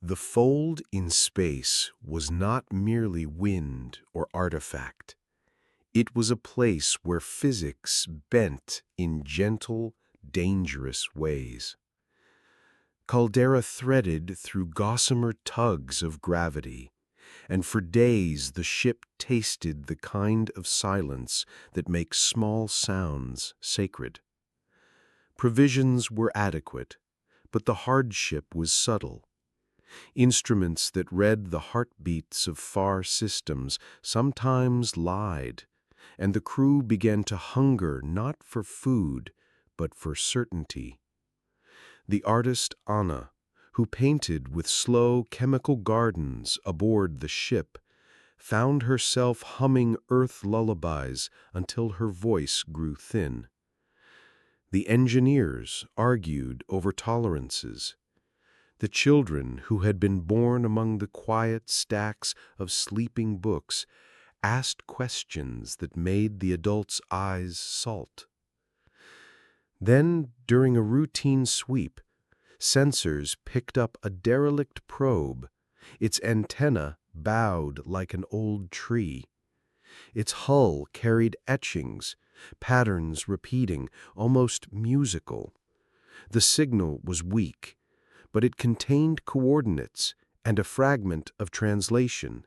The fold in space was not merely wind or artifact. It was a place where physics bent in gentle, dangerous ways. Caldera threaded through gossamer tugs of gravity, and for days the ship tasted the kind of silence that makes small sounds sacred. Provisions were adequate, but the hardship was subtle. Instruments that read the heartbeats of far systems sometimes lied, and the crew began to hunger not for food, but for certainty. The artist Anna, who painted with slow chemical gardens aboard the ship, found herself humming earth lullabies until her voice grew thin. The engineers argued over tolerances. The children, who had been born among the quiet stacks of sleeping books, asked questions that made the adults' eyes salt. Then, during a routine sweep, sensors picked up a derelict probe, its antenna bowed like an old tree. Its hull carried etchings, patterns repeating, almost musical. The signal was weak, but it contained coordinates and a fragment of translation.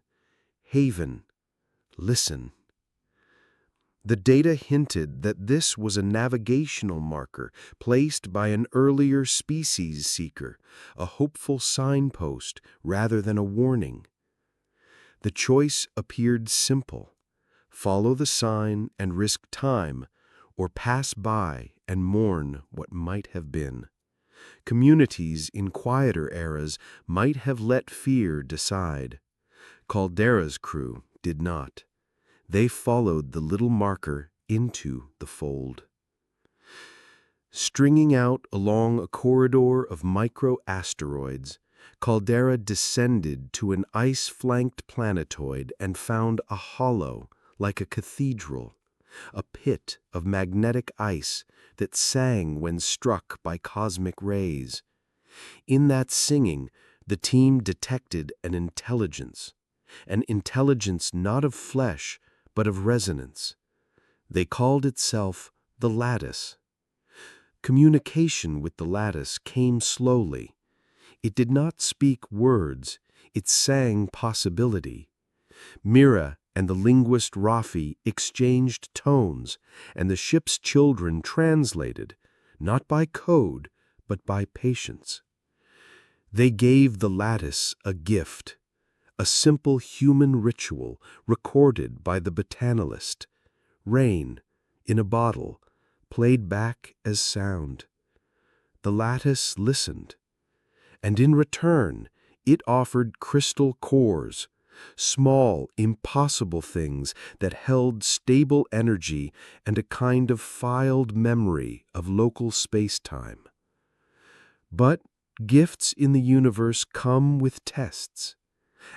Haven, listen. The data hinted that this was a navigational marker placed by an earlier species seeker, a hopeful signpost rather than a warning. The choice appeared simple: follow the sign and risk time, or pass by and mourn what might have been. Communities in quieter eras might have let fear decide. Caldera's crew did not. They followed the little marker into the fold. Stringing out along a corridor of micro-asteroids, Caldera descended to an ice-flanked planetoid and found a hollow like a cathedral, a pit of magnetic ice that sang when struck by cosmic rays. In that singing, the team detected an intelligence not of flesh, but of resonance. They called itself the lattice. Communication with the lattice came slowly. It did not speak words, it sang possibility. Mira and the linguist Rafi exchanged tones, and the ship's children translated, not by code, but by patience. They gave the lattice a gift, a simple human ritual recorded by the botanist, rain in a bottle, played back as sound. The lattice listened, and in return it offered crystal cores, small, impossible things that held stable energy and a kind of filed memory of local space-time. But gifts in the universe come with tests.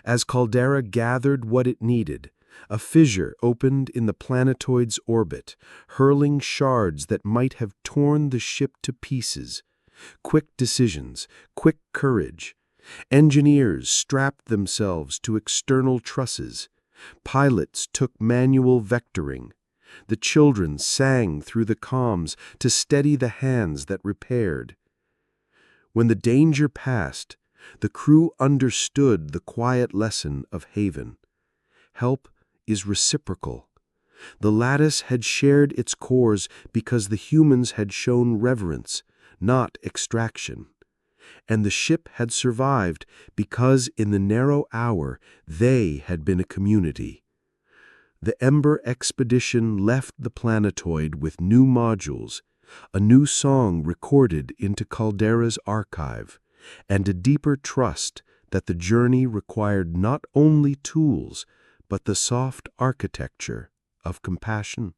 As Caldera gathered what it needed, a fissure opened in the planetoid's orbit, hurling shards that might have torn the ship to pieces. Quick decisions, quick courage. Engineers strapped themselves to external trusses. Pilots took manual vectoring. The children sang through the comms to steady the hands that repaired. When the danger passed, the crew understood the quiet lesson of Haven. Help is reciprocal. The lattice had shared its cores because the humans had shown reverence, not extraction. And the ship had survived because in the narrow hour they had been a community. The Ember Expedition left the planetoid with new modules, a new song recorded into Caldera's archive, and a deeper trust that the journey required not only tools, but the soft architecture of compassion.